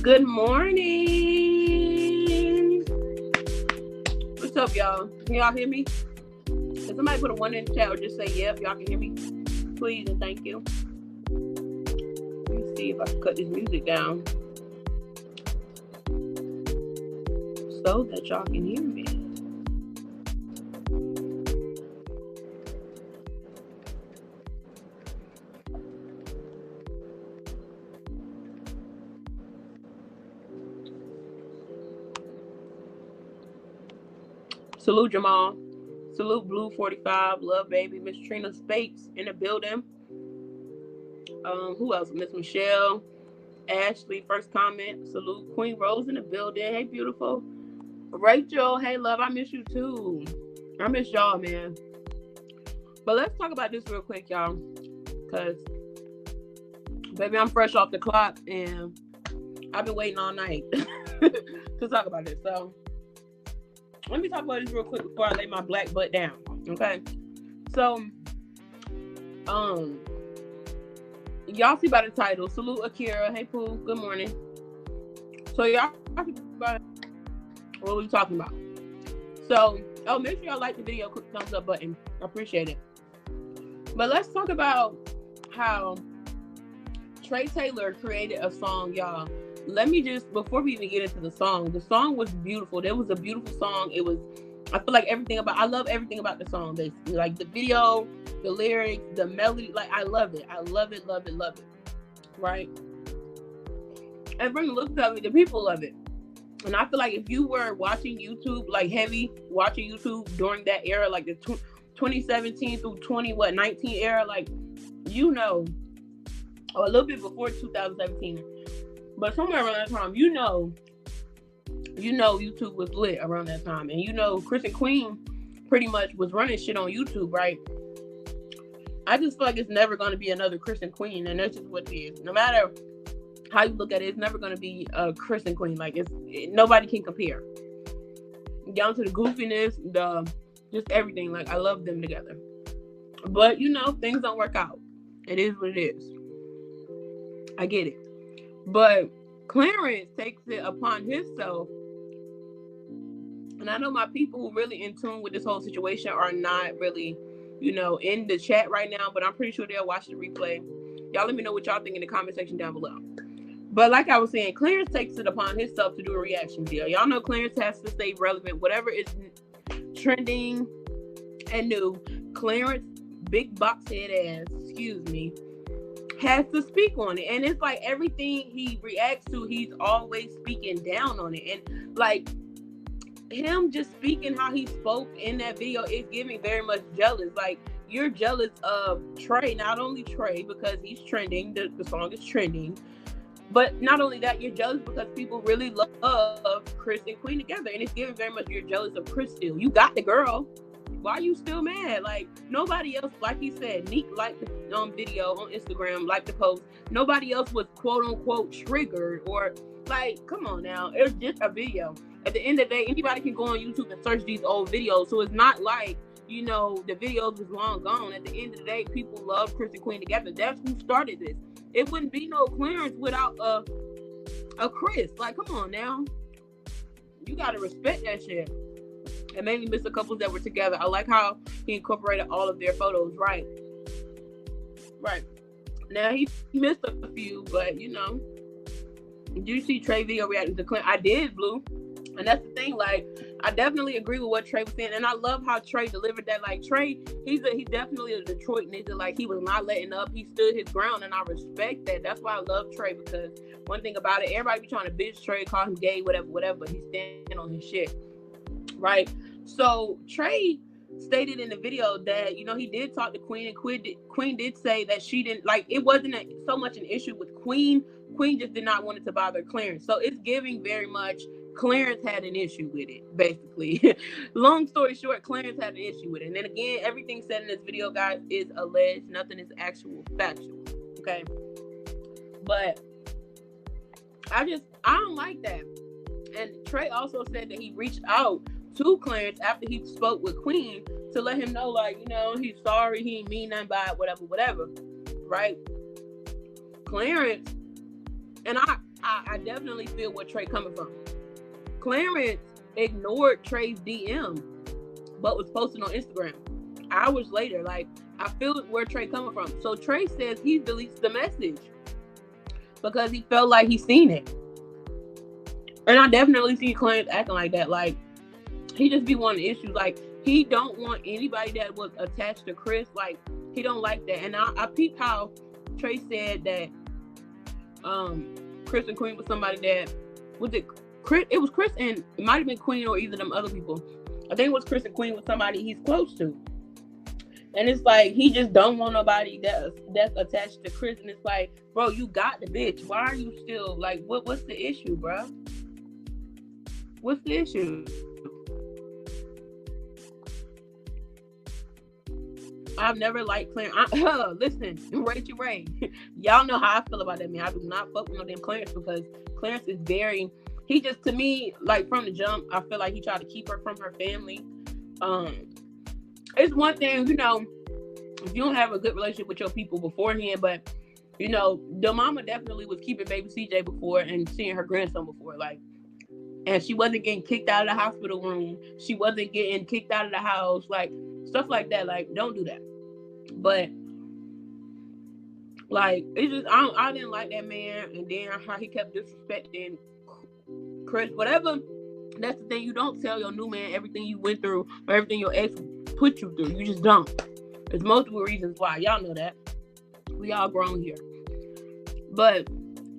Good morning. What's up, y'all? Can y'all hear me? Can somebody put a 1 in the chat or just say, yep, y'all can hear me? Please and thank you. Let me see if I can cut this music down so that y'all can hear me. Salute Jamal. Salute Blue 45. Love baby. Miss Trina Spates in the building. Who else? Miss Michelle. Ashley, first comment. Salute Queen Rose in the building. Hey, beautiful. Rachel, hey, love. I miss you too. I miss y'all, man. But let's talk about this real quick, y'all. Because, baby, I'm fresh off the clock and I've been waiting all night to talk about this. So, let me talk about this real quick before I lay my black butt down. Okay? So, y'all see by the title. Salute Akira. Hey, Pooh. Good morning. So, y'all talking about what we talking about. So, make sure y'all like the video. Click the thumbs up button. I appreciate it. But let's talk about how Trey Taylor created a song, y'all. Let me just, before we even get into the song was beautiful. There was a beautiful song. I feel like I love everything about the song, basically. Like the video, the lyrics, the melody, like I love it. I love it. Right? And from the looks of it, the people love it. And I feel like if you were watching YouTube, like heavy watching YouTube during that era, like the 2017 through 2019 era, like, you know, or a little bit before 2017, but somewhere around that time, you know, YouTube was lit around that time. And you know, Chris and Queen pretty much was running shit on YouTube, right? I just feel like it's never going to be another Chris and Queen. And that's just what it is. No matter how you look at it, it's never going to be a Chris and Queen. Like, nobody can compare. Down to the goofiness, just everything. Like, I love them together. But, you know, things don't work out. It is what it is. I get it. But Clarence takes it upon himself, and I know my people who really in tune with this whole situation are not really, you know, in the chat right now, but I'm pretty sure they'll watch the replay. Y'all let me know what y'all think in the comment section down below. But like I was saying, Clarence takes it upon himself to do a reaction video. Y'all know Clarence has to stay relevant. Whatever is trending and new, Clarence, big box head ass, has to speak on it. And it's like everything he reacts to, he's always speaking down on it. And like him just speaking how he spoke in that video is giving very much jealous. Like, you're jealous of Trey, not only Trey because he's trending, the song is trending, but not only that, you're jealous because people really love Chris and Queen together. And it's giving very much you're jealous of Chris still. You got the girl. Why are you still mad? Like, nobody else, like he said, Neek liked the video on Instagram, liked the post. Nobody else was quote unquote triggered or like, come on now. It's just a video. At the end of the day, anybody can go on YouTube and search these old videos. So it's not like, you know, the videos was long gone. At the end of the day, people love Chris and Queen together. That's who started this. It wouldn't be no Clarence without a Chris. Like, come on now. You gotta respect that shit. And maybe miss the couples that were together. I like how he incorporated all of their photos. Right. Now, he missed a few, but, you know. Did you see Trey video reacting to Clint? I did, Blue. And that's the thing. Like, I definitely agree with what Trey was saying. And I love how Trey delivered that. Like, Trey, he's definitely a Detroit nigga. Like, he was not letting up. He stood his ground. And I respect that. That's why I love Trey. Because one thing about it, everybody be trying to bitch Trey, call him gay, whatever. But he's standing on his shit. Right? So Trey stated in the video that, you know, he did talk to Queen, and Queen did say that she didn't, like, it wasn't so much an issue with Queen. Queen just did not want it to bother Clarence. So it's giving very much Clarence had an issue with it, basically. Long story short, Clarence had an issue with it. And then again, everything said in this video, guys, is alleged. Nothing is actual factual. Okay? But I don't like that. And Trey also said that he reached out to Clarence after he spoke with Queen to let him know, like, you know, he's sorry, he ain't mean nothing by it, whatever, right? Clarence, and I I definitely feel where Trey coming from. Clarence ignored Trey's DM, but was posting on Instagram hours later. Like, I feel where Trey coming from. So Trey says he deletes the message because he felt like he seen it. And I definitely see Clarence acting like that. Like, he just be wanting issues. Like, he don't want anybody that was attached to Chris. Like, he don't like that. And I peeped how Trey said that Chris and Queen was somebody that was it Chris, it was Chris and it might have been Queen or either of them other people. I think it was Chris and Queen was somebody he's close to. And it's like he just don't want nobody that's attached to Chris. And it's like, bro, you got the bitch. Why are you still like what's the issue, bro? What's the issue? I've never liked Clarence. Listen, Rachel Ray. Y'all know how I feel about that man. I do not fuck with no damn Clarence because Clarence is very. He just, to me, like from the jump, I feel like he tried to keep her from her family. It's one thing, you know, if you don't have a good relationship with your people beforehand, but you know, the mama definitely was keeping baby CJ before and seeing her grandson before, like, and she wasn't getting kicked out of the hospital room. She wasn't getting kicked out of the house, like stuff like that. Like, don't do that. But like, it's just I didn't like that man, and then how he kept disrespecting Chris. Whatever. That's the thing. You don't tell your new man everything you went through or everything your ex put you through. You just don't. There's multiple reasons why. Y'all know that. We all grown here. But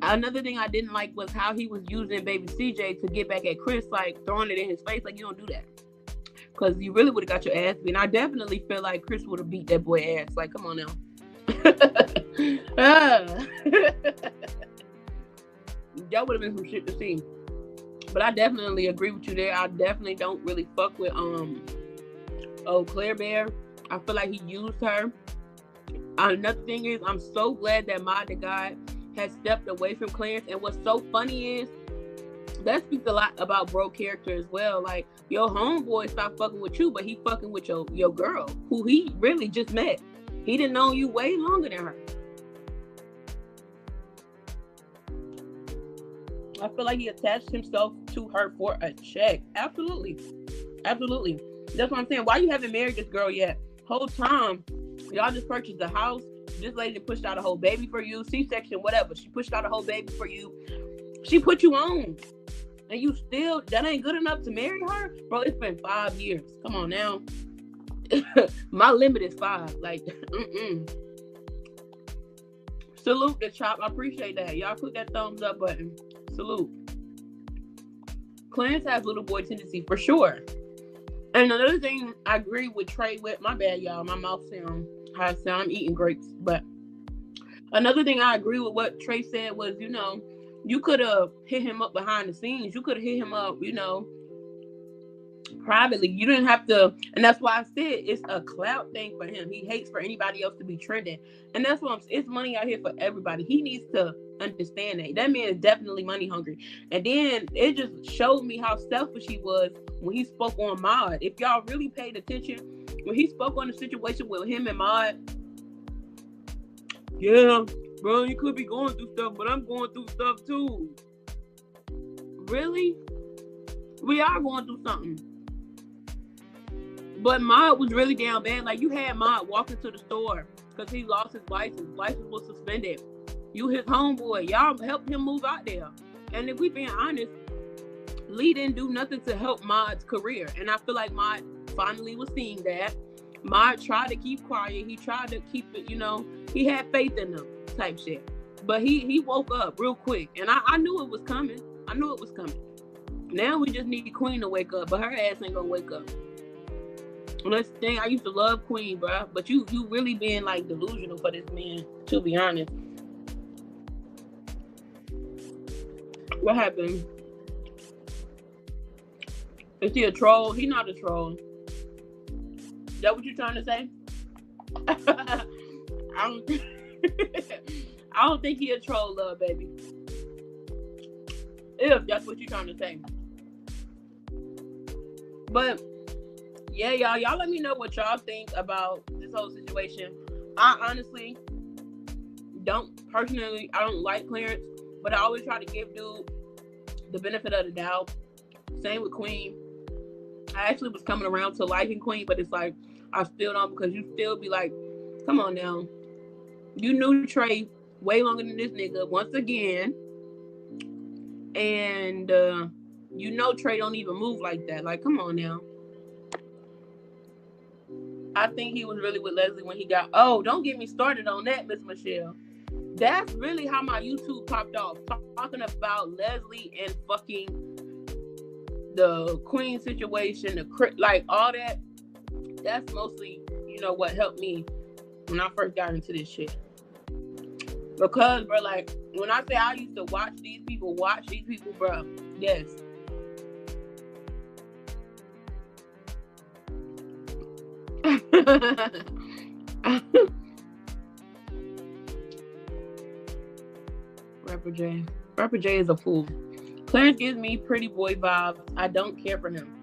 another thing I didn't like was how he was using baby CJ to get back at Chris, like throwing it in his face. Like, you don't do that. Because you really would have got your ass beat. And I definitely feel like Chris would have beat that boy ass. Like, come on now. That would have been some shit to see. But I definitely agree with you there. I definitely don't really fuck with Claire Bear. I feel like he used her. Another thing is, I'm so glad that Mod the God has stepped away from Clarence. And what's so funny is, that speaks a lot about bro character as well. Like, your homeboy stopped fucking with you, but he fucking with your girl, who he really just met. He didn't know you way longer than her. I feel like he attached himself to her for a check. Absolutely. Absolutely. That's what I'm saying. Why you haven't married this girl yet? Whole time, y'all just purchased a house. This lady pushed out a whole baby for you. C-section, whatever. She pushed out a whole baby for you. She put you on. And you still, that ain't good enough to marry her? Bro, it's been 5 years. Come on now. My limit is 5. Like, Salute the chop. I appreciate that. Y'all click that thumbs up button. Salute. Clarence has little boy tendency for sure. And another thing I agree with Trey with, my bad, y'all. My mouth sound how I sound. I'm eating grapes. But another thing I agree with what Trey said was, you know, you could have hit him up behind the scenes. You could have hit him up, you know, privately. You didn't have to. And that's why I said it's a clout thing for him. He hates for anybody else to be trending. And that's what it's money out here for everybody. He needs to understand that. That man is definitely money hungry. And then it just showed me how selfish he was when he spoke on Mod. If y'all really paid attention, when he spoke on the situation with him and Mod, yeah, bro, you could be going through stuff, but I'm going through stuff too. Really? We are going through something. But Mod was really down bad. Like, you had Mod walking to the store because he lost his license. License was suspended. You his homeboy. Y'all helped him move out there. And if we being honest, Lee didn't do nothing to help Mod's career. And I feel like Mod finally was seeing that. Mod tried to keep quiet. He tried to keep it, you know, he had faith in them type shit. But he woke up real quick. And I knew it was coming. I knew it was coming. Now we just need Queen to wake up. But her ass ain't gonna wake up. And that's the thing. I used to love Queen, bro. But you really being like delusional for this man, to be honest. What happened? Is he a troll? He not a troll. Is that what you're trying to say? I don't think he a troll, love, baby. If that's what you're trying to say. But yeah, y'all let me know what y'all think about this whole situation. I honestly don't like Clarence. But I always try to give dude the benefit of the doubt. Same with Queen. I actually was coming around to liking Queen, but it's like I still don't, because you still be like, come on now. You knew Trey way longer than this nigga once again. And you know Trey don't even move like that. Like, come on now. I think he was really with Leslie when he got... Oh, don't get me started on that, Miss Michelle. That's really how my YouTube popped off. Talking about Leslie and fucking the Queen situation, like all that. That's mostly, you know, what helped me when I first got into this shit. Because, bro, like, when I say I used to watch these people, bro, yes. Rapper J is a fool. Clarence gives me pretty boy vibes. I don't care for him.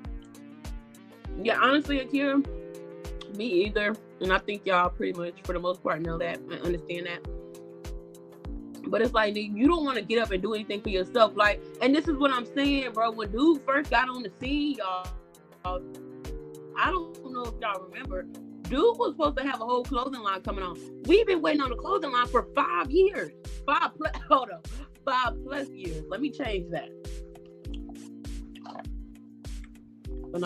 Yeah, honestly, Akira, me either. And I think y'all pretty much, for the most part, know that. I understand that. But it's like, you don't want to get up and do anything for yourself. Like, and this is what I'm saying, bro. When dude first got on the scene, y'all, I don't know if y'all remember, dude was supposed to have a whole clothing line coming on. We've been waiting on the clothing line for 5 years. 5 plus years. Let me change that. But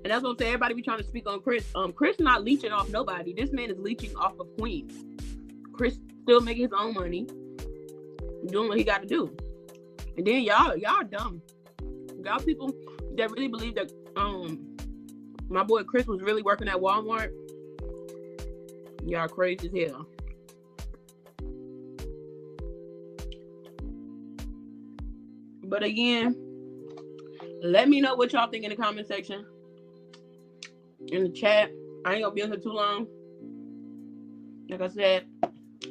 and that's what I'm saying. Everybody be trying to speak on Chris. Chris not leeching off nobody. This man is leeching off of Queen. Chris still making his own money, doing what he got to do. And then y'all dumb. Y'all people that really believe that my boy Chris was really working at Walmart. Y'all crazy as hell. But again, let me know what y'all think in the comment section. In the chat. I ain't gonna be on here too long. Like I said,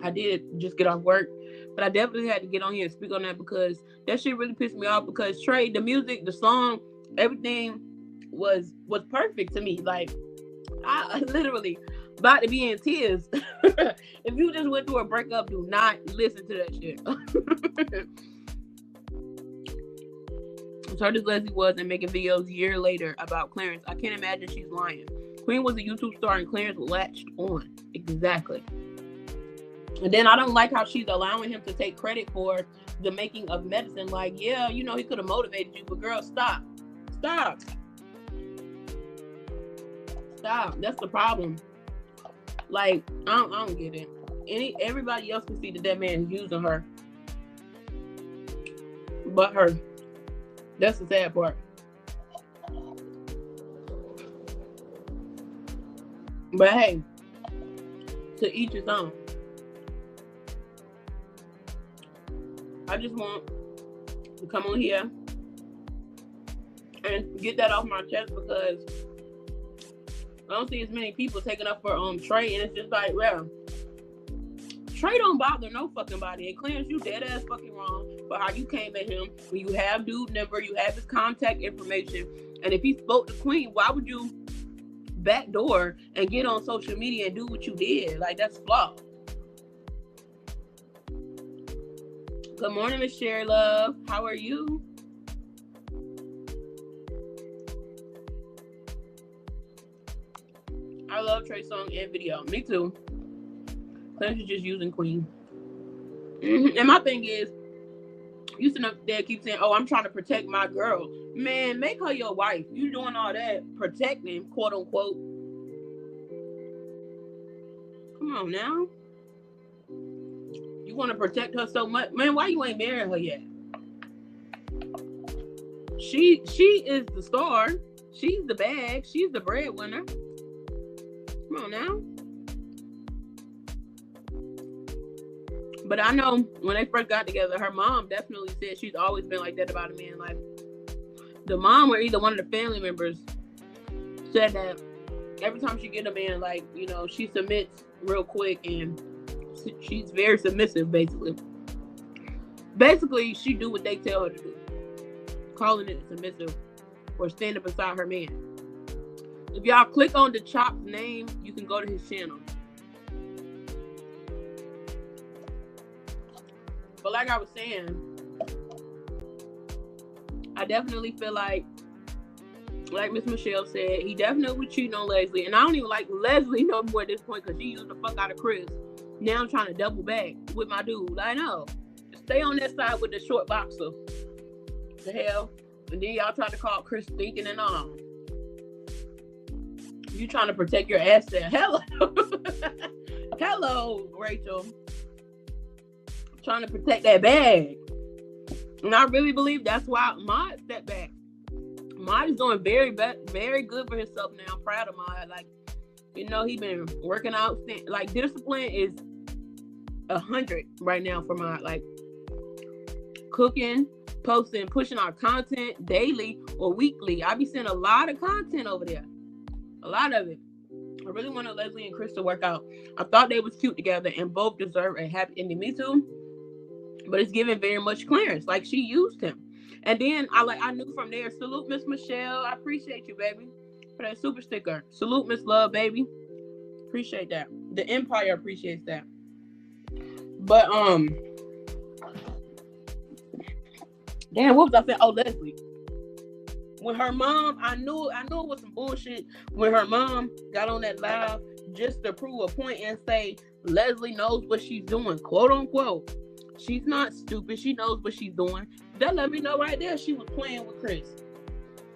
I did just get off work, but I definitely had to get on here and speak on that because that shit really pissed me off. Because Trey, the music, the song, everything was perfect to me. Like, I literally about to be in tears. If you just went through a breakup, do not listen to that shit. As hard as Leslie was and making videos a year later about Clarence, I can't imagine she's lying. Queen was a YouTube star and Clarence latched on. Exactly. And then I don't like how she's allowing him to take credit for the making of medicine. Like, yeah, you know, he could have motivated you, but girl, stop. Stop. That's the problem. Like, I don't get it. Everybody else can see that that man is using her. But her. That's the sad part. But hey, to each his own. I just want to come on here and get that off my chest because I don't see as many people taking up for Trey, and it's just like, well, Trey don't bother no fucking body. And Clarence, you dead ass fucking wrong for how you came at him when you have dude number, you have his contact information, and if he spoke to Queen, why would you backdoor and get on social media and do what you did? Like, that's flawed. Good morning, Miss Sherry Love. How are you? I love Trey's song and video. Me too. Clarence is just using Queen. And my thing is, you sitting up there keep saying, oh, I'm trying to protect my girl. Man, make her your wife. You doing all that protecting, quote unquote. Come on now. You want to protect her so much? Man, why you ain't marrying her yet? She is the star. She's the bag. She's the breadwinner. Come on now. But I know when they first got together, her mom definitely said she's always been like that about a man. Like, the mom or either one of the family members said that every time she get a man, like, you know, she submits real quick and she's very submissive, basically. Basically, she do what they tell her to do. Calling it submissive or standing beside her man. If y'all click on the Chop's name, you can go to his channel. But like I was saying, I definitely feel like Miss Michelle said, he definitely was cheating on Leslie. And I don't even like Leslie no more at this point because she used the fuck out of Chris. Now I'm trying to double back with my dude. I know. Stay on that side with the short boxer. The hell. And then y'all try to call Chris thinking and all. You trying to protect your ass there. Hello. Hello, Rachel. Trying to protect that bag. And I really believe that's why Mod stepped back. Mod is doing very good for himself now. I'm proud of Mod. Like, you know, he been working out. Like, discipline is 100 right now for Mod. Like, cooking, posting, pushing our content daily or weekly. I be seeing a lot of content over there. A lot of it. I really wanted Leslie and Chris to work out. I thought they was cute together and both deserve a happy ending. Me too. But it's giving very much Clarence. Like, she used him. And then I knew from there. Salute Miss Michelle. I appreciate you, baby, for that super sticker. Salute Miss Love, baby. Appreciate that. The Empire appreciates that. But damn, what was I saying? Oh, Leslie. When her mom, I knew it was some bullshit. When her mom got on that live just to prove a point and say Leslie knows what she's doing, quote unquote. She's not stupid. She knows what she's doing. That let me know right there she was playing with Chris.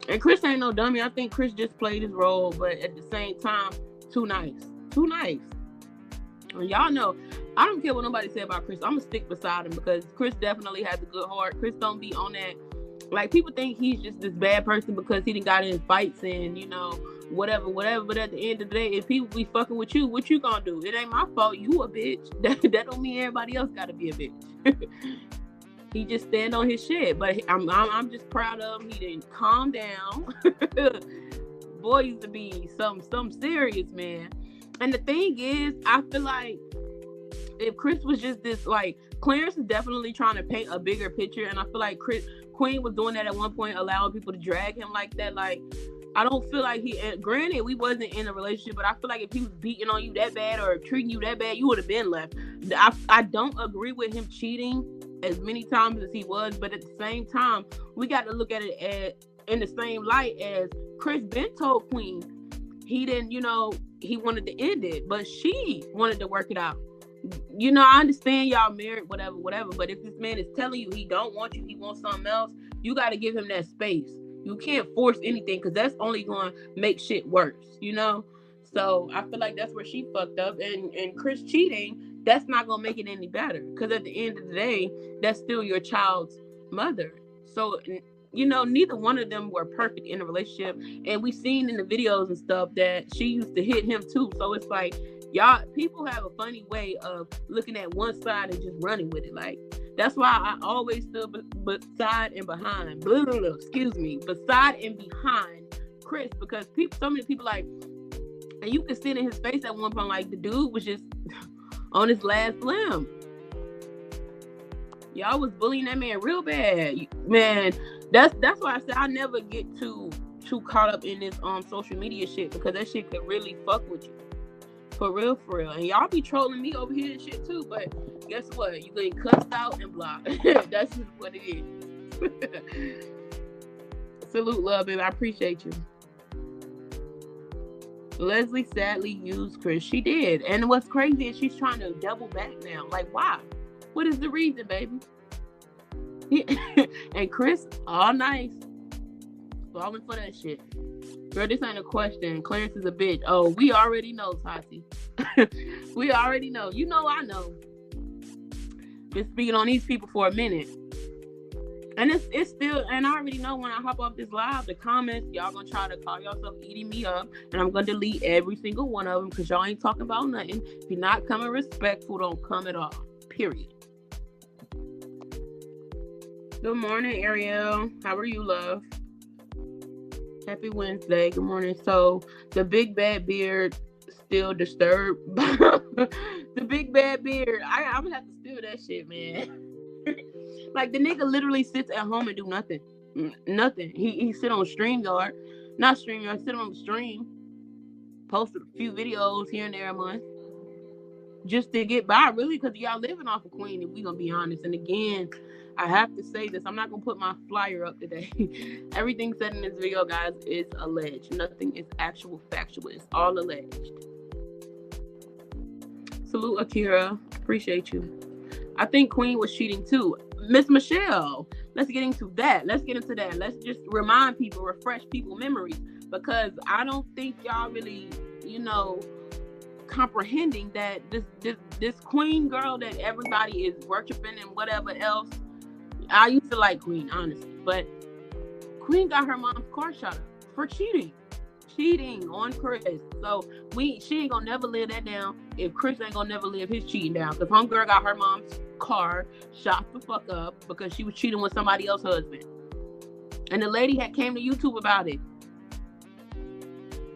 And Chris ain't no dummy. I think Chris just played his role, but at the same time, too nice. Too nice. And y'all know, I don't care what nobody say about Chris. I'm going to stick beside him because Chris definitely has a good heart. Chris don't be on that. Like, people think he's just this bad person because he done got in fights and, you know, whatever. But at the end of the day, if people be fucking with you, what you gonna do? It ain't my fault. You a bitch. That don't mean everybody else gotta be a bitch. He just stand on his shit. But I'm just proud of him. He didn't calm down. Boy used to be some serious, man. And the thing is, I feel like if Chris was just this, like, Clarence is definitely trying to paint a bigger picture, and I feel like Queen was doing that at one point, allowing people to drag him like that. Like, I don't feel like granted, we wasn't in a relationship, but I feel like if he was beating on you that bad or treating you that bad, you would have been left. I don't agree with him cheating as many times as he was, but at the same time, we got to look at it in the same light as Chris Ben told Queen. He didn't, you know, he wanted to end it, but she wanted to work it out. You know, I understand y'all married, whatever, but if this man is telling you he don't want you, he wants something else, you got to give him that space. You can't force anything because that's only going to make shit worse, you know? So I feel like that's where she fucked up. And Chris cheating, that's not going to make it any better because at the end of the day, that's still your child's mother. So, you know, neither one of them were perfect in a relationship. And we've seen in the videos and stuff that she used to hit him too. So it's like, y'all, people have a funny way of looking at one side and just running with it. Like, that's why I always stood beside and behind. Beside and behind Chris, because so many people like, and you can see it in his face at one point, like the dude was just on his last limb. Y'all was bullying that man real bad, man. That's why I said I never get too caught up in this social media shit because that shit could really fuck with you. For real. And y'all be trolling me over here and shit too, but guess what? You getting cussed out and blocked. That's just what it is. Salute, love, baby. I appreciate you. Leslie sadly used Chris. She did. And what's crazy is she's trying to double back now. Like, why? What is the reason, baby? And Chris, all nice. Falling for that shit. Girl, this ain't a question. Clarence is a bitch. Oh, we already know, Tati. We already know. You know I know. Been speaking on these people for a minute. And it's still, and I already know when I hop off this live, the comments, y'all gonna try to call yourself eating me up, and I'm gonna delete every single one of them because y'all ain't talking about nothing. If you're not coming respectful, don't come at all. Period. Good morning, Ariel. How are you, love? Happy Wednesday. Good morning. So the big bad beard still disturbed. The big bad beard. I'm gonna have to steal that shit, man. Like, the nigga literally sits at home and do nothing. Nothing. He sit on StreamYard. Not StreamYard. Sit on the stream. Posted a few videos here and there a month. just to get by, really, because y'all living off of Queen, if we gonna be honest. And again, I have to say this, I'm not gonna put my flyer up today. Everything said in this video, guys, is alleged. Nothing is actual factual. It's all alleged. Salute, Akira. Appreciate you. I think Queen was cheating too. Miss Michelle, let's get into that. Let's just remind people, refresh people's memories, because I don't think y'all really, comprehending that this Queen girl that everybody is worshiping and whatever else. I used to like Queen, honestly, but Queen got her mom's car shot up for cheating on Chris. So she ain't gonna never live that down if Chris ain't gonna never live his cheating down. Because homegirl got her mom's car shot the fuck up because she was cheating with somebody else's husband. And the lady had came to YouTube about it.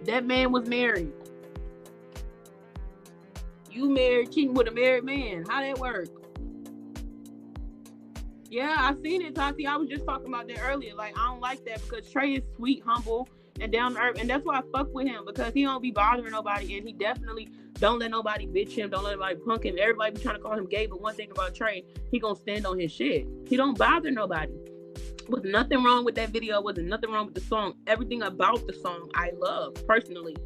That man was married. You married cheating with a married man. How that work? Yeah, I seen it, Tati. I was just talking about that earlier. Like, I don't like that because Trey is sweet, humble, and down to earth, and that's why I fuck with him, because he don't be bothering nobody, and he definitely don't let nobody bitch him, don't let nobody punk him. Everybody be trying to call him gay, but one thing about Trey, he gonna stand on his shit. He don't bother nobody. Was nothing wrong with that video. Wasn't nothing wrong with the song. Everything about the song I love personally.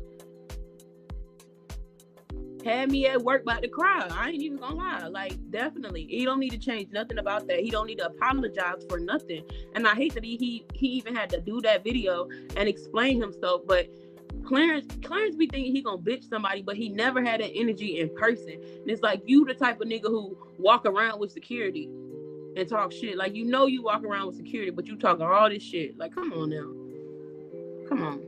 Had me at work about to cry. I ain't even gonna lie. Like, definitely. He don't need to change nothing about that. He don't need to apologize for nothing. And I hate that he even had to do that video and explain himself. But Clarence be thinking he gonna bitch somebody, but he never had that energy in person. And it's like, you the type of nigga who walk around with security and talk shit. Like, you walk around with security, but you talking all this shit. Like, come on now. Come on.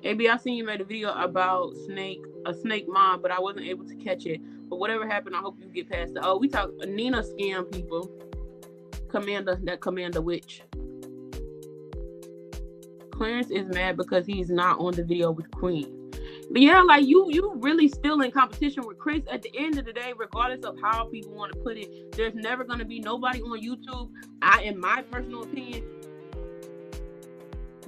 AB, I seen you made a video about a snake mom, but I wasn't able to catch it. But whatever happened, I hope you get past it. Oh, we talk Nina scam people. Commander witch. Clarence is mad because he's not on the video with Queen. But yeah, like you really still in competition with Chris. At the end of the day, regardless of how people want to put it, there's never gonna be nobody on YouTube, in my personal opinion,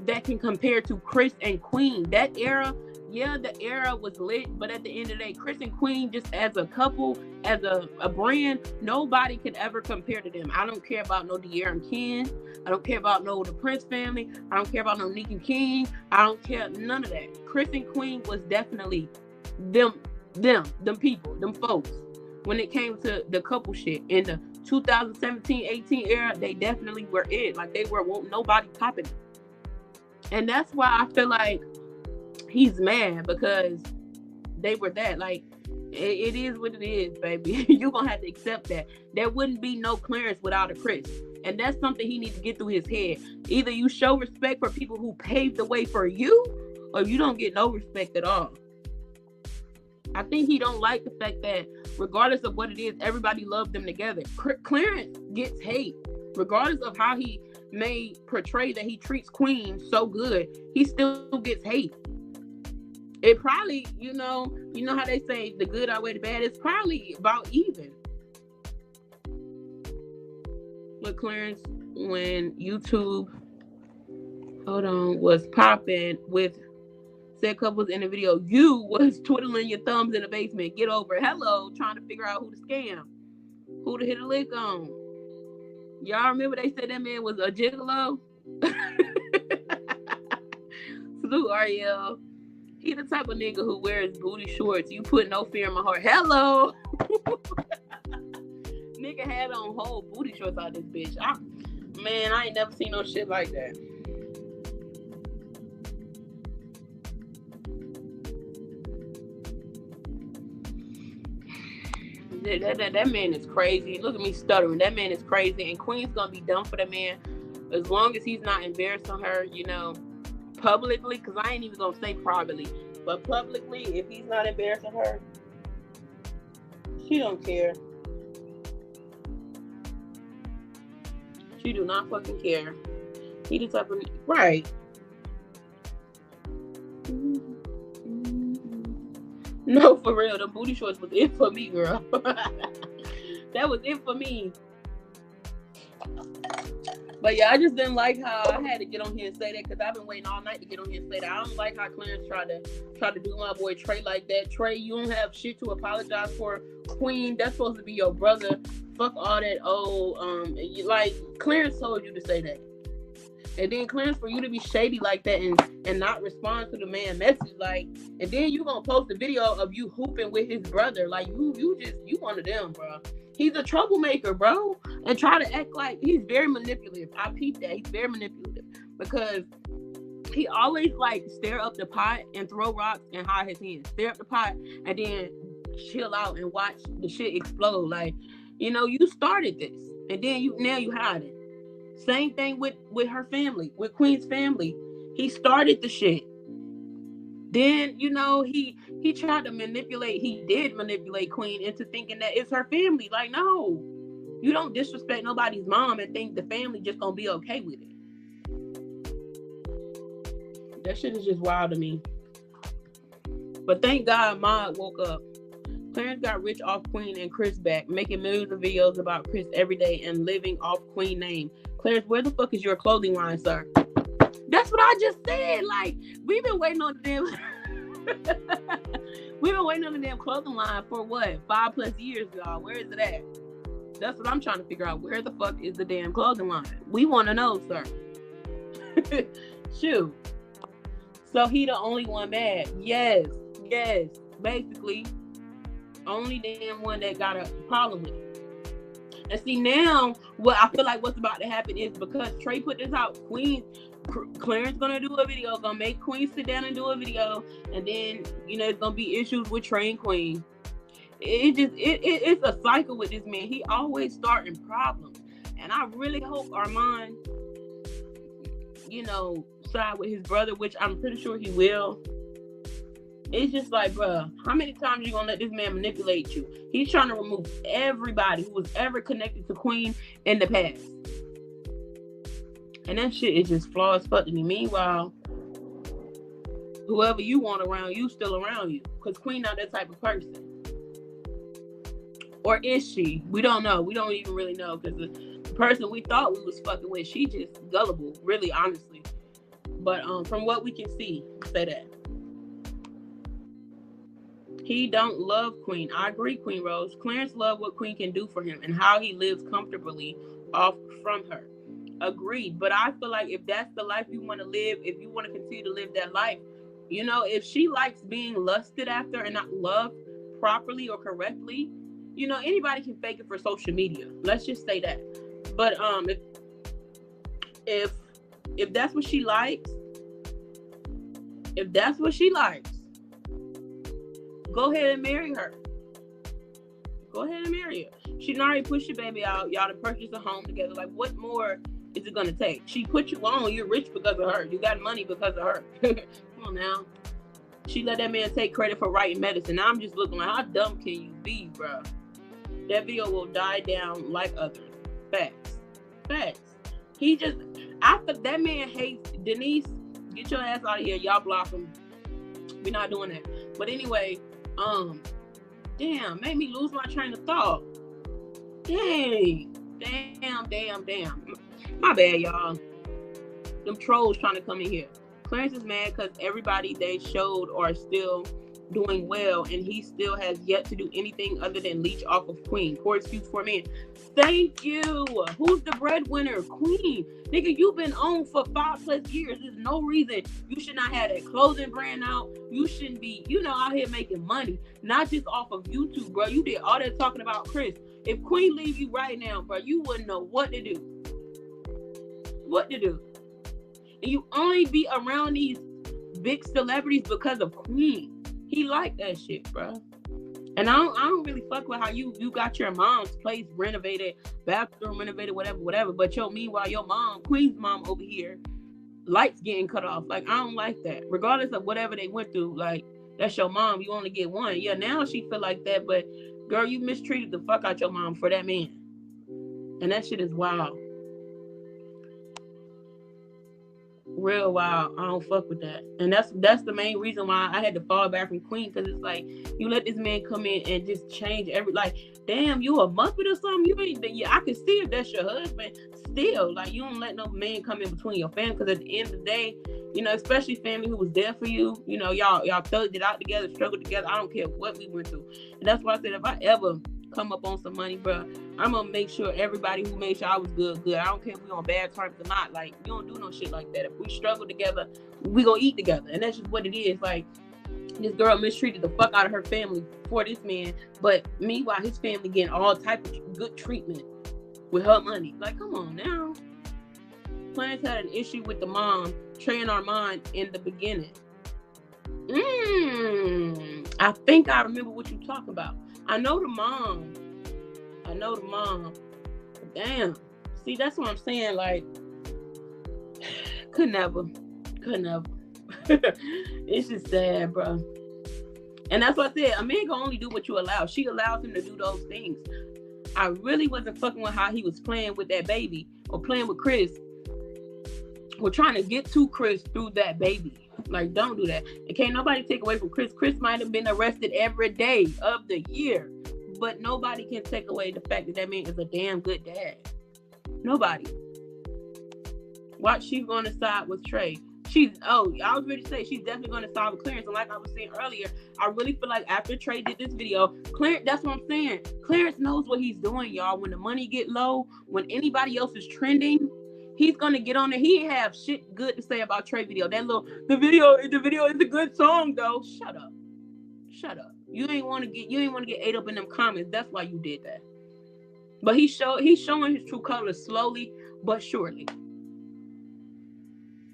that can compare to Chris and Queen. That era, yeah, the era was lit, but at the end of the day, Chris and Queen, just as a couple, as a brand, nobody could ever compare to them. I don't care about no De'Aaron and Ken. I don't care about no the Prince family. I don't care about no Nick and King. I don't care none of that. Chris and Queen was definitely them people, them folks. When it came to the couple shit in the 2017-18 era, they definitely were it. Like, they won't nobody topping it. And that's why I feel like he's mad, because they were that. Like, it is what it is, baby. You're going to have to accept that. There wouldn't be no Clarence without a Chris. And that's something he needs to get through his head. Either you show respect for people who paved the way for you, or you don't get no respect at all. I think he don't like the fact that regardless of what it is, everybody loved them together. Clarence gets hate. Regardless of how he may portray that he treats Queen so good, he still gets hate. It probably, you know how they say the good outweigh the bad, it's probably about even. Look, Clarence, when YouTube was popping with said couples in the video, you was twiddling your thumbs in the basement. Get over it. Hello, trying to figure out who to scam, who to hit a lick on. Y'all remember they said that man was a gigolo? Salute, Ariel. He the type of nigga who wears booty shorts. You put no fear in my heart. Hello. Nigga had on whole booty shorts out this bitch. I ain't never seen no shit like that. That man is crazy. Look at me stuttering. That man is crazy. And Queen's gonna be dumb for that man as long as he's not embarrassing her, publicly. Because I ain't even gonna say privately, but publicly, if he's not embarrassing her, she don't care. She do not fucking care. He the type of right. No, for real. The booty shorts was it for me, girl. That was it for me. But yeah, I just didn't like how I had to get on here and say that because I've been waiting all night to get on here and say that. I don't like how Clarence tried to do my boy Trey like that. Trey, you don't have shit to apologize for. Queen, that's supposed to be your brother. Fuck all that old like Clarence told you to say that. And then Clarence, for you to be shady like that and not respond to the man message, like, and then you gonna post a video of you hooping with his brother, like you one of them, bro. He's a troublemaker, bro, and try to act like he's very manipulative. I peeped that he's very manipulative because he always like stare up the pot and throw rocks and hide his hands. Stare up the pot and then chill out and watch the shit explode. Like, you know, you started this, and then you hide it. Same thing with her family, with Queen's family. He started the shit. Then, you know, he tried to did manipulate Queen into thinking that it's her family. Like, no. You don't disrespect nobody's mom and think the family just gonna be okay with it. That shit is just wild to me. But thank God Maud woke up. Clarence got rich off Queen and Chris back, making millions of videos about Chris every day and living off Queen name. Clarence, where the fuck is your clothing line, sir? That's what I just said. Like, we've been waiting on them. We've been waiting on the damn clothing line for what? 5+ years, y'all. Where is it at? That's what I'm trying to figure out. Where the fuck is the damn clothing line? We want to know, sir. Shoot. So he the only one mad. Yes. Basically, only damn one that got a problem with it. And see, now what I feel like what's about to happen is because Trey put this out, Clarence gonna do a video, gonna make Queen sit down and do a video, and then, you know, it's gonna be issues with Trey and Queen. It's a cycle with this man. He always starting problems, and I really hope Armand, you know, side with his brother, which I'm pretty sure he will. It's just like, bruh, how many times you gonna let this man manipulate you? He's trying to remove everybody who was ever connected to Queen in the past. And that shit is just flawed as fuck to me. Meanwhile, whoever you want around you still around you. Because Queen not that type of person. Or is she? We don't know. We don't even really know. Because the person we thought we was fucking with, she just gullible, really, honestly. But from what we can see, say that. He don't love Queen. I agree, Queen Rose. Clarence loved what Queen can do for him and how he lives comfortably off from her. Agreed. But I feel like if that's the life you want to live, if you want to continue to live that life, you know, if she likes being lusted after and not loved properly or correctly, you know, anybody can fake it for social media. Let's just say that. But if that's what she likes, go ahead and marry her. Go ahead and marry her. She done already pushed your baby out. Y'all to purchase a home together. Like, what more is it gonna take? She put you on. You're rich because of her. You got money because of her. Come on now. She let that man take credit for writing medicine. Now I'm just looking like, how dumb can you be, bro? That video will die down like others. Facts. He just, after that man hates Denise, get your ass out of here. Y'all block him. We're not doing that. But anyway, damn, made me lose my train of thought. Damn. My bad, y'all. Them trolls trying to come in here. Clarence is mad because everybody they showed are still doing well, and he still has yet to do anything other than leech off of Queen. Poor excuse for me. Thank you. Who's the breadwinner? Queen. Nigga, you've been on for 5+ years. There's no reason you should not have that clothing brand out. You shouldn't be, you know, out here making money. Not just off of YouTube, bro. You did all that talking about Chris. If Queen leave you right now, bro, you wouldn't know what to do. And you only be around these big celebrities because of Queen. He like that shit, bro. And I don't really fuck with how you got your mom's place renovated, bathroom renovated, whatever. But meanwhile, your mom, Queen's mom over here, lights getting cut off. Like, I don't like that. Regardless of whatever they went through, like, that's your mom. You only get one. Yeah, now she feel like that. But, girl, you mistreated the fuck out your mom for that man. And that shit is wild. real wild. I don't fuck with that. And that's the main reason why I had to fall back from Queen, because it's like, you let this man come in and just change like, damn, you a Muppet or something? You ain't, yeah, I can see if that's your husband. Still, like, you don't let no man come in between your family, because at the end of the day, you know, especially family who was there for you, you know, y'all thugged it out together, struggled together. I don't care what we went through. And that's why I said, if I ever come up on some money, bro, I'm gonna make sure everybody who made sure I was good. I don't care if we on bad terms or not. Like, you don't do no shit like that. If we struggle together, we gonna eat together. And that's just what it is. Like, this girl mistreated the fuck out of her family for this man, but meanwhile his family getting all type of good treatment with her money. Like, come on now. Clarence had an issue with the mom, Trey and Armand, in the beginning. I think I remember what you talking about. I know the mom. But damn. See, that's what I'm saying. Like, could never. It's just sad, bro. And that's what I said. A man can only do what you allow. She allows him to do those things. I really wasn't fucking with how he was playing with that baby, or playing with Chris, or trying to get to Chris through that baby. Like, don't do that. And can't nobody take away from Chris. Chris might have been arrested every day of the year, but nobody can take away the fact that man is a damn good dad. Nobody. Watch, she's going to side with Trey. I was ready to say she's definitely going to side with Clarence. And like I was saying earlier, I really feel like after Trey did this video, Clarence, that's what I'm saying. Clarence knows what he's doing, y'all. When the money get low, when anybody else is trending, he's gonna get on there. He ain't have shit good to say about Trey video. The video is a good song though. Shut up. You ain't want to get ate up in them comments. That's why you did that. But he's showing his true colors slowly but surely.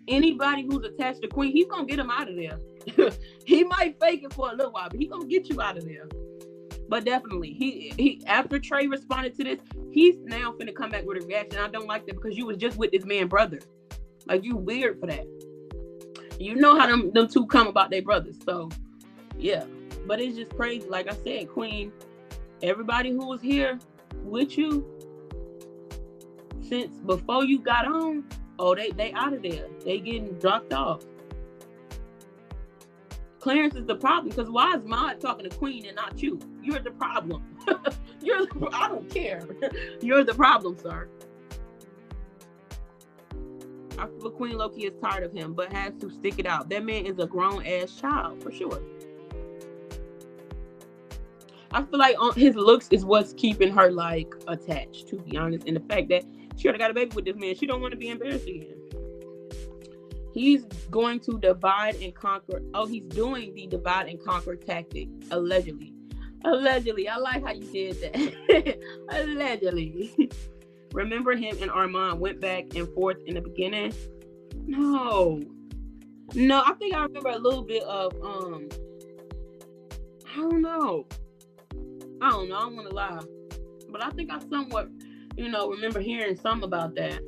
Anybody who's attached to Queen, he's gonna get him out of there. He might fake it for a little while, but he's gonna get you out of there. But definitely, he after Trey responded to this, he's now finna come back with a reaction. I don't like that, because you was just with this man's brother. Like, you weird for that. You know how them two come about their brothers. So, yeah. But it's just crazy. Like I said, Queen, everybody who was here with you since before you got on, they out of there. They getting dropped off. Clarence is the problem, because why is Maud talking to Queen and not you? You're the problem. I don't care. You're the problem, sir. I feel Queen low-key is tired of him, but has to stick it out. That man is a grown-ass child, for sure. I feel like his looks is what's keeping her, like, attached, to be honest. And the fact that she already got a baby with this man, she don't want to be embarrassed again. He's going to divide and conquer. Oh, he's doing the divide and conquer tactic, allegedly. Allegedly. I like how you did that. Allegedly. Remember him and Armand went back and forth in the beginning? No, I think I remember a little bit of, I don't know. I don't want to lie. But I think I somewhat, remember hearing something about that.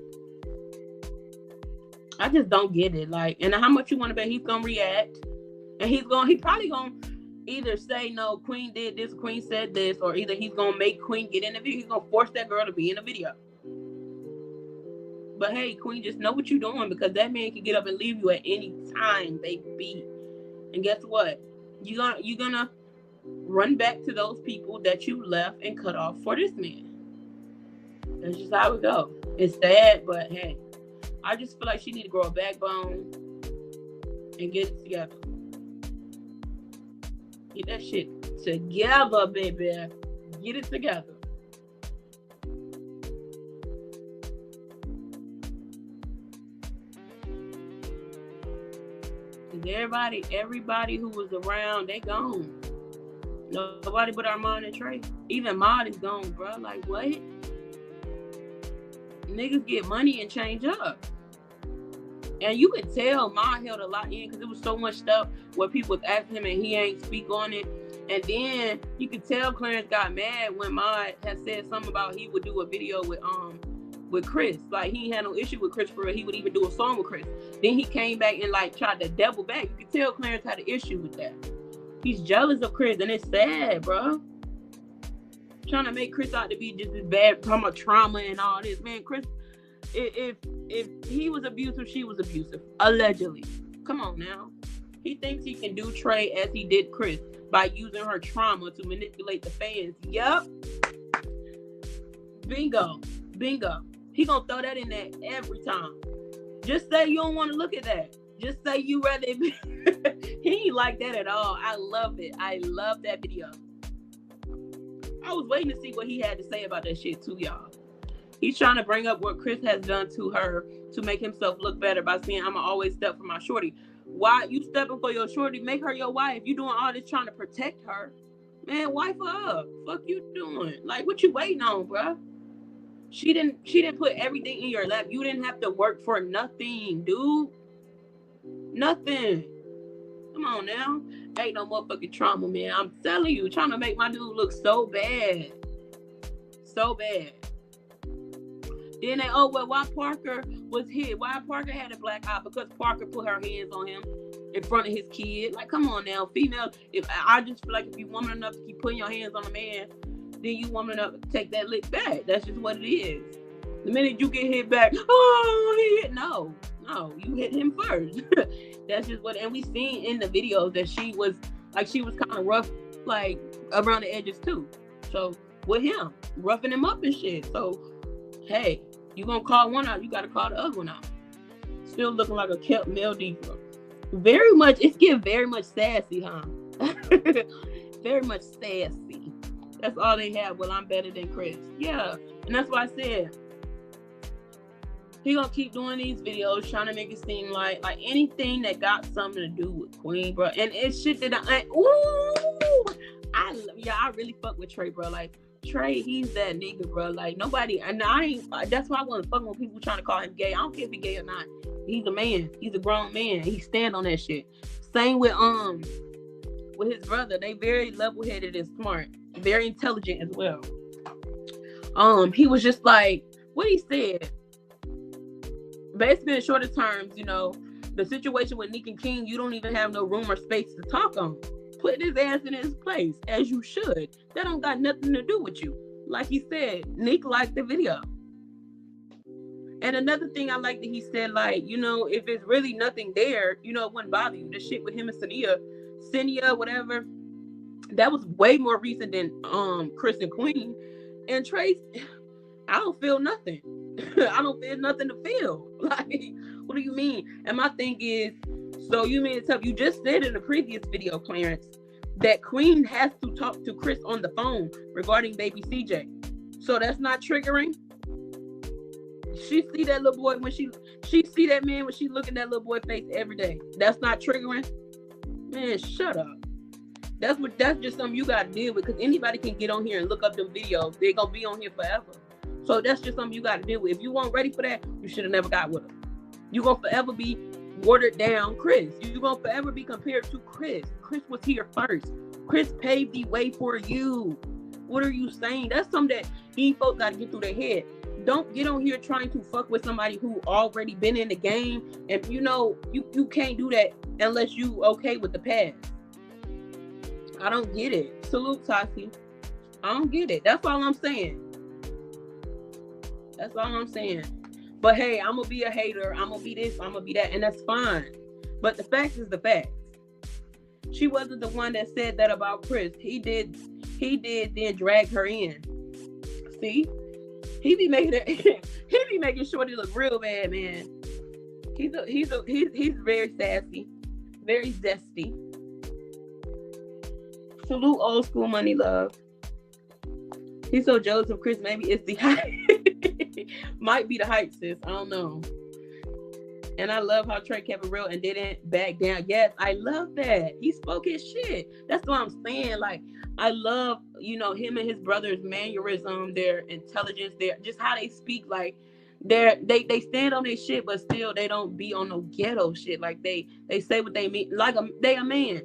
I just don't get it. Like, and how much you want to bet he's gonna react, and he probably gonna either say, no, Queen did this, Queen said this, or either he's gonna make Queen get in the video. He's gonna force that girl to be in the video. But hey, Queen, just know what you're doing, because that man can get up and leave you at any time, baby. And guess what? You're gonna run back to those people that you left and cut off for this man. That's just how it goes. It's sad, but hey. I just feel like she need to grow a backbone and get it together. Get that shit together, baby. Get it together. Everybody who was around, they gone. Nobody but Armand and Trey. Even Maud is gone, bro. Like, what? Niggas get money and change up. And you could tell Maud held a lot in, because there was so much stuff where people was asking him and he ain't speak on it. And then you could tell Clarence got mad when Maud had said something about he would do a video with Chris. Like, he had no issue with Chris for real. He would even do a song with Chris. Then he came back and like tried to double back. You could tell Clarence had an issue with that. He's jealous of Chris, and it's sad, bro. Trying to make Chris out to be just as bad from a trauma and all this. Man, Chris, if if he was abusive, she was abusive. Allegedly. Come on now. He thinks he can do Trey as he did Chris by using her trauma to manipulate the fans. Yup. Bingo. He gonna throw that in there every time. Just say you don't want to look at that. Just say you rather be. He ain't like that at all. I love it. I love that video. I was waiting to see what he had to say about that shit too, y'all. He's trying to bring up what Chris has done to her to make himself look better by saying, I'ma always step for my shorty. Why you stepping for your shorty? Make her your wife. You doing all this trying to protect her. Man, wife her up. Fuck you doing? Like, what you waiting on, bruh? She didn't put everything in your lap. You didn't have to work for nothing, dude. Nothing. Come on now. Ain't no motherfucking trauma, man. I'm telling you, trying to make my dude look so bad. So bad. Then they, why Parker was hit? Why Parker had a black eye? Because Parker put her hands on him in front of his kid. Like, come on now. Female, I just feel like if you woman enough to keep putting your hands on a man, then you woman enough to take that lick back. That's just what it is. The minute you get hit back, he hit. No, you hit him first. That's just what, and we seen in the videos that she was kind of rough, like around the edges too. So with him, roughing him up and shit. So, hey, you gonna call one out, you gotta call the other one out. Still looking like a kept male diva. Very much sassy, huh? Very much sassy. That's all they have. Well, I'm better than Chris. Yeah, and that's why I said he gonna keep doing these videos, trying to make it seem like anything that got something to do with Queen, bro. And it's shit that I really fuck with Trey, bro. Like Trey, he's that nigga, bro. Like nobody, and I ain't. That's why I wasn't fucking with people trying to call him gay. I don't care if he's gay or not. He's a man. He's a grown man. He stand on that shit. Same with his brother. They very level-headed and smart, very intelligent as well. He was just like what he said. Basically, in shorter terms, the situation with Nick and King, you don't even have no room or space to talk on. Put his ass in his place, as you should. That don't got nothing to do with you. Like he said, Nick liked the video. And another thing I like that he said, if it's really nothing there, it wouldn't bother you. The shit with him and Senia, whatever, that was way more recent than Chris and Queen. And Trace, I don't feel nothing. I don't feel nothing to feel. Like, what do you mean? And my thing is, so you mean to tell, you just said in the previous video, Clarence, that Queen has to talk to Chris on the phone regarding baby CJ. So that's not triggering? She see that little boy when she see that man when she look at that little boy face every day. That's not triggering? Man, shut up. That's just something you gotta deal with, because anybody can get on here and look up them videos. They're gonna be on here forever. So that's just something you got to deal with. If you weren't ready for that, you should have never got with him. You're going to forever be watered down Chris. You're going to forever be compared to Chris. Chris was here first. Chris paved the way for you. What are you saying? That's something that these folks got to get through their head. Don't get on here trying to fuck with somebody who already been in the game. And you can't do that unless you okay with the past. I don't get it. Salute, Tati. I don't get it. That's all I'm saying. That's all I'm saying. But hey, I'm gonna be a hater. I'm gonna be this. I'm gonna be that, and that's fine. But the fact is the fact. She wasn't the one that said that about Chris. He did. Then drag her in. See, he be making it. He be making Shorty look real bad, man. He's very sassy, very zesty. Salute old school money love. He's so jealous of Chris. Maybe it's the height. Might be the height, sis. I don't know. And I love how Trey kept it real and didn't back down. Yes, I love that. He spoke his shit. That's what I'm saying. Like, I love, him and his brother's mannerism, their intelligence, their just how they speak. Like, they stand on their shit, but still they don't be on no ghetto shit. Like they say what they mean. Like they a man.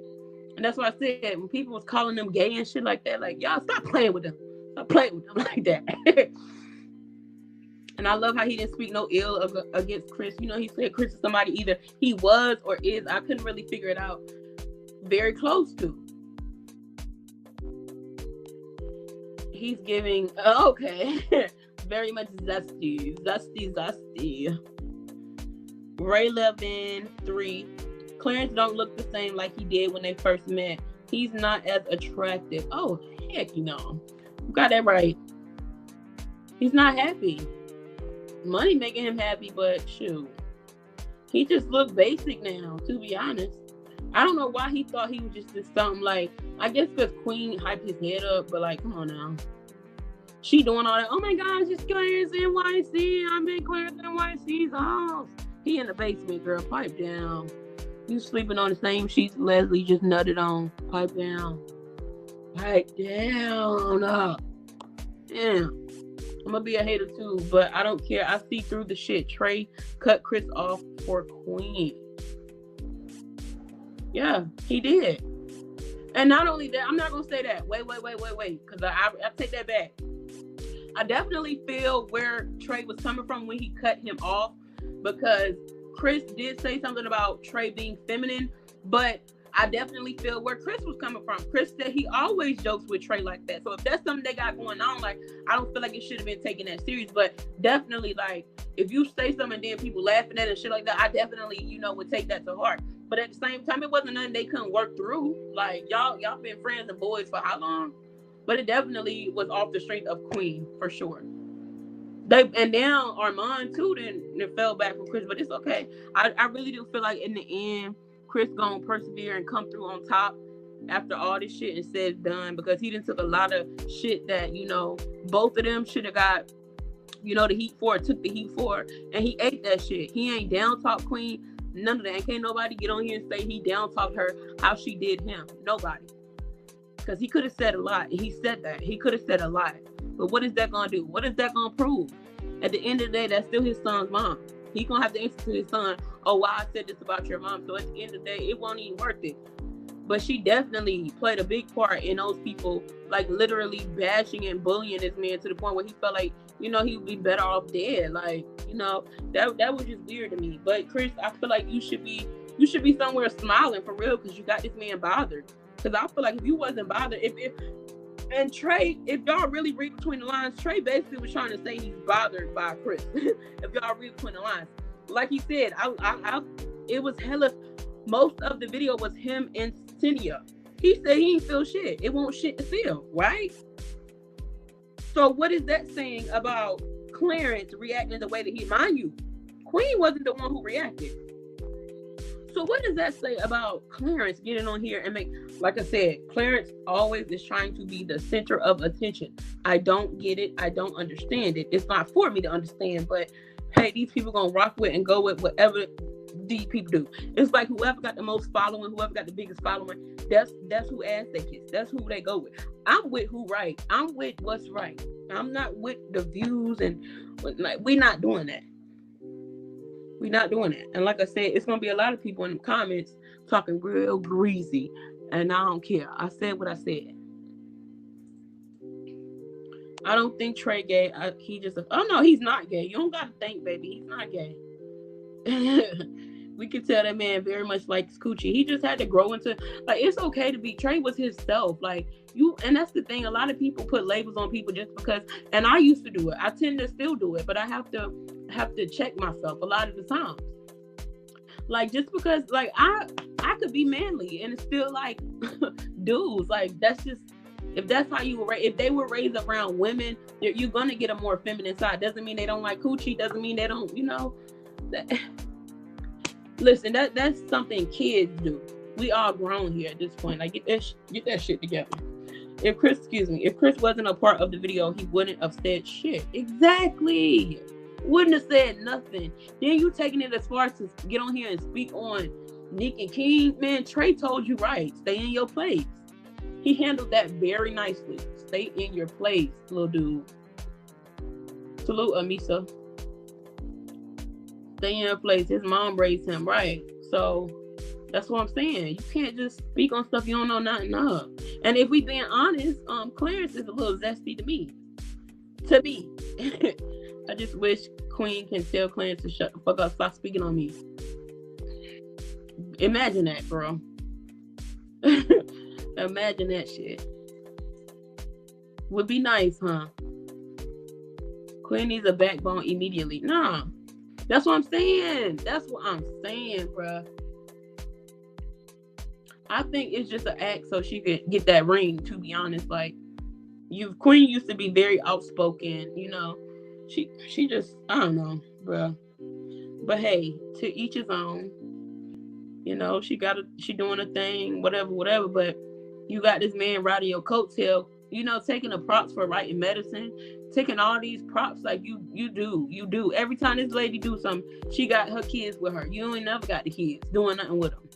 And that's what I said. When people was calling them gay and shit like that, like, y'all stop playing with them. Stop playing with them like that. And I love how he didn't speak no ill against Chris. He said Chris is somebody either he was or is. I couldn't really figure it out. Very close to. He's giving, okay. Very much zesty. Ray Levin, 3. Clarence don't look the same like he did when they first met. He's not as attractive. Oh, heck no. You got that right. He's not happy. Money making him happy, but shoot. He just look basic now, to be honest. I don't know why he thought he was just something like, I guess because Queen hyped his head up, but like, come on now. She doing all that, oh my gosh, it's ClarenceNYC. I'm in ClarenceNYC's house. He in the basement, girl. Pipe down. You sleeping on the same sheets Leslie just nutted on. Pipe down. Pipe down. Damn. I'm gonna be a hater too, but I don't care. I see through the shit. Trey cut Chris off for Queen. Yeah, he did. And not only that, I'm not gonna say that. Wait, because I take that back. I definitely feel where Trey was coming from when he cut him off, because Chris did say something about Trey being feminine, but I definitely feel where Chris was coming from. Chris said he always jokes with Trey like that. So if that's something they got going on, like, I don't feel like it should have been taken that serious. But definitely, like, if you say something and then people laughing at it and shit like that, I definitely, would take that to heart. But at the same time, it wasn't nothing they couldn't work through. Like, y'all been friends and boys for how long? But it definitely was off the strength of Queen, for sure. And now Armand, too, then fell back from Chris. But it's okay. I really do feel like in the end, Chris gonna persevere and come through on top after all this shit and said done, because he done took a lot of shit that, both of them should have got, the heat for, took the heat for, and he ate that shit. He ain't down talk Queen, none of that. And can't nobody get on here and say he down talked her how she did him. Nobody. Because he could have said a lot, and he said that. He could have said a lot. But what is that gonna do? What is that gonna prove? At the end of the day, that's still his son's mom. He gonna have to answer to his son, oh, why I said this about your mom. So at the end of the day, it won't even worth it. But she definitely played a big part in those people, like, literally bashing and bullying this man to the point where he felt like, he would be better off dead. Like, that was just weird to me. But Chris, I feel like you should be somewhere smiling for real, because you got this man bothered. Because I feel like if you wasn't bothered, and Trey, if y'all really read between the lines, Trey basically was trying to say he's bothered by Chris. If y'all read between the lines, like he said, it was hella. Most of the video was him and Cynthia. He said he ain't feel shit. It won't shit to feel, right? So what is that saying about Clarence reacting the way that he? Mind you, Queen wasn't the one who reacted. So what does that say about Clarence getting on here and like I said, Clarence always is trying to be the center of attention. I don't get it. I don't understand it. It's not for me to understand, but hey, these people gonna rock with and go with whatever these people do. It's like whoever got the most following, whoever got the biggest following, that's who ass they kiss. That's who they go with. I'm with who right. I'm with what's right. I'm not with the views and like, we're not doing that. We're not doing that. And like I said, it's going to be a lot of people in the comments talking real greasy. And I don't care. I said what I said. I don't think Trey gay. He just, oh no, he's not gay. You don't got to think, baby. He's not gay. We can tell that man very much likes coochie. He just had to grow into, like, it's okay to be, Trey was himself. Like, and that's the thing. A lot of people put labels on people just because, and I used to do it. I tend to still do it, but I have to check myself a lot of the times. Like, just because, like, I could be manly and it's still like dudes. Like, that's just, if that's how you were raised, if they were raised around women, you're gonna get a more feminine side. Doesn't mean they don't like coochie. Doesn't mean they don't, listen, that's something kids do. We all grown here at this point. Like, get that shit together. If Chris wasn't a part of the video, he wouldn't have said shit. Exactly. Wouldn't have said nothing. Then you taking it as far as to get on here and speak on Nick and King. Man, Trey told you right. Stay in your place. He handled that very nicely. Stay in your place, little dude. Salute, Amisa. Stay in your place. His mom raised him right. So that's what I'm saying. You can't just speak on stuff you don't know nothing of. And if we being honest, Clarence is a little zesty to me. I just wish Queen can tell Clarence to shut the fuck up, stop speaking on me. Imagine that, bro. Imagine that shit. Would be nice, huh? Queen needs a backbone immediately. Nah. That's what I'm saying. That's what I'm saying, bruh. I think it's just an act so she could get that ring, to be honest. Like, Queen used to be very outspoken, you know. She just, I don't know, bruh. But hey, to each his own. You know, she doing a thing, whatever. But you got this man riding your coattail, you know, taking the props for writing medicine, taking all these props like you do. Every time this lady do something, she got her kids with her. You ain't never got the kids doing nothing with them.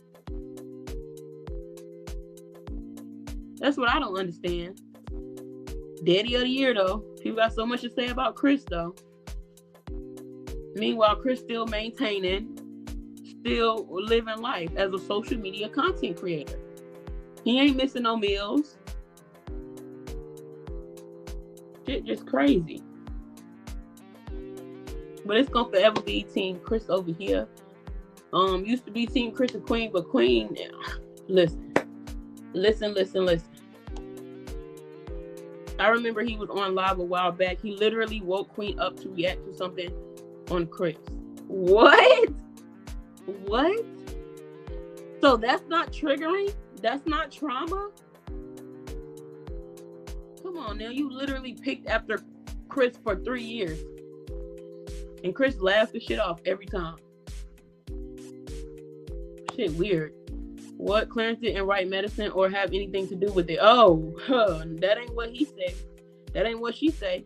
That's what I don't understand. Daddy of the year, though. People got so much to say about Chris, though. Meanwhile, Chris still maintaining, still living life as a social media content creator. He ain't missing no meals. Shit just crazy. But it's gonna forever be Team Chris over here. Used to be Team Chris and Queen, but Queen, listen. I remember he was on live a while back. He literally woke Queen up to react to something on Chris. What? So that's not triggering? That's not trauma? Come on now, you literally picked after Chris for 3 years. And Chris laughed the shit off every time. Shit weird. What? Clarence didn't write medicine or have anything to do with it. Oh, that ain't what he said. That ain't what she say.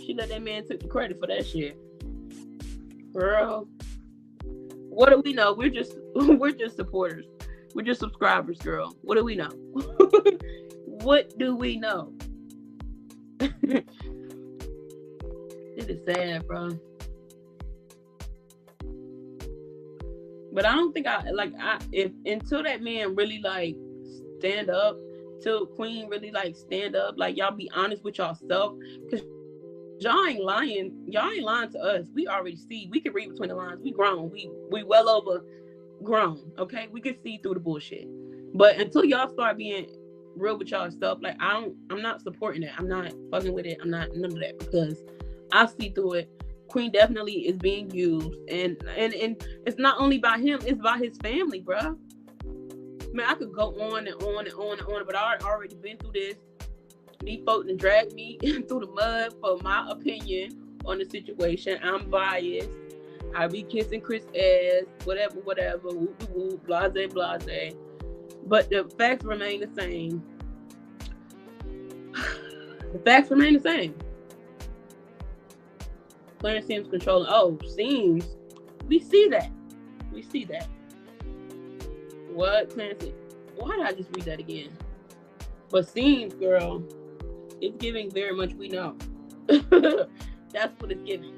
She let that man take the credit for that shit. Girl, what do we know? We're just supporters. We're just subscribers, girl. What do we know? What do we know? It is sad, bro. But I don't think until that man really like stand up, till Queen really like stand up, like y'all be honest with yourself, because y'all ain't lying to us. We already see, we can read between the lines. We grown, we well over grown, okay? We can see through the bullshit. But until y'all start being real with yourself, like I'm not supporting it. I'm not fucking with it. I'm not none of that, because I see through it. Queen definitely is being used, and it's not only by him, it's by his family, bruh. Man, I could go on and on, but I already been through this. These folks done dragged me through the mud for my opinion on the situation. I'm biased. I be kissing Chris ass, whatever, whoop, blase. But the facts remain the same. The facts remain the same. Clarence seems controlling. Oh, seems. We see that. What? Clarence? Why did I just read that again? But seems, girl, it's giving very much we know. That's what it's giving.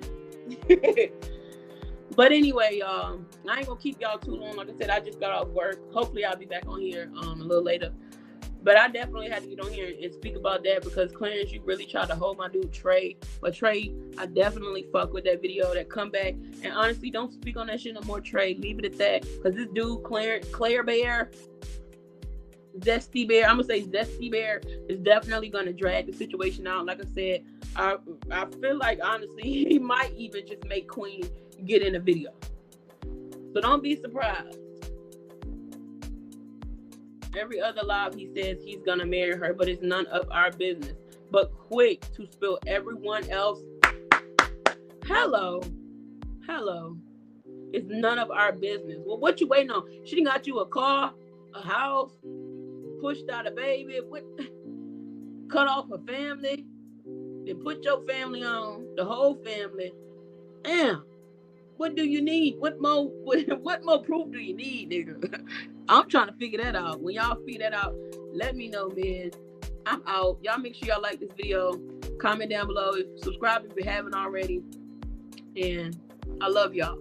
But anyway, y'all, I ain't gonna keep y'all too long. Like I said, I just got off work. Hopefully I'll be back on here a little later. But I definitely had to get on here and speak about that, because Clarence, you really tried to hold my dude Trey. But Trey, I definitely fuck with that video, that comeback. And honestly, don't speak on that shit no more, Trey. Leave it at that. Because this dude, Zesty Bear, I'm going to say Zesty Bear, is definitely going to drag the situation out. Like I said, I feel like, honestly, he might even just make Queen get in a video. So don't be surprised. Every other live, he says he's gonna marry her, but it's none of our business. But quick to spill everyone else. Hello. It's none of our business. Well, what you waiting on? She done got you a car, a house, pushed out a baby, cut off her family, then put your family on, the whole family. Damn. What do you need? What more proof do you need, nigga? I'm trying to figure that out. When y'all figure that out, let me know, man. I'm out. Y'all make sure y'all like this video. Comment down below. Subscribe if you haven't already. And I love y'all.